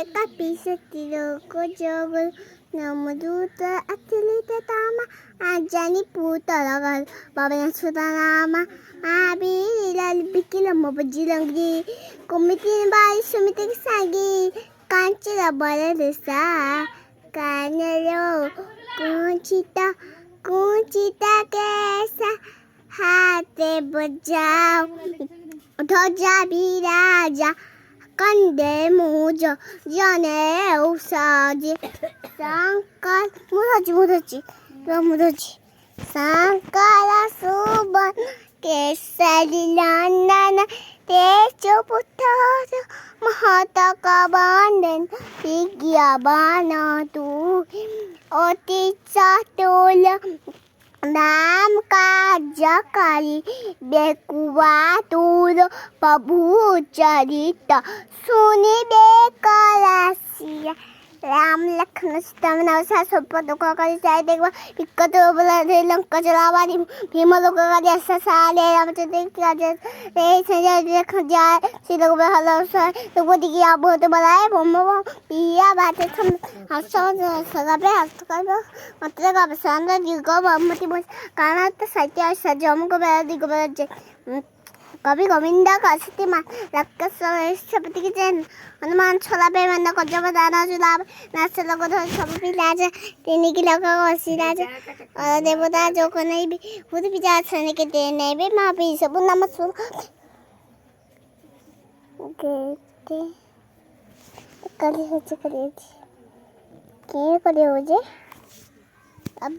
Kapisatiro Kojogo Namuduta Atilita Tama Ajani Putalagal Babana Sudanama Abi Bikila Mobajilangi Committee by Sumitic Sagi Kanchila Baladesa Canelo Conchita Kesa Hate Bajao Doja Biraja Kande mujo jane usaji sankar mudaji sankara suban kesali landana techo putara mahata kabanden igya bana tu oti chatola नाम का जकारी बेकुआ दूर प्रभु चरित सुनि बेकरासिया राम लखन सीता नवसा सोपद करी जाय देखबा विकट बोला रे लंका जलावारी भीम लोक का जैसा साले रामचंद्र का रे संजय देख जाय सीता को हलो सा तो बोदी की आप बहुत बनाए बम पिया बातें हम हंसो सदा पे हंस कर मतलब का पसंद दिगो ममती बस काना तो सत्य सजम को बेरा दिगो बेरा कभी गोविंदा कासिती मान रक्कस शपति की जैन हनुमान छोला पे मंदा को जब दाना जुलाब नाच लोगों तो सब भी लाजा तेने की लोगों को हंसी लाजा और देवता जो को नहीं भी खुद भी जा सने के दे नहीं भी माँ भी सब नमस्कार कहते कल हो जे अब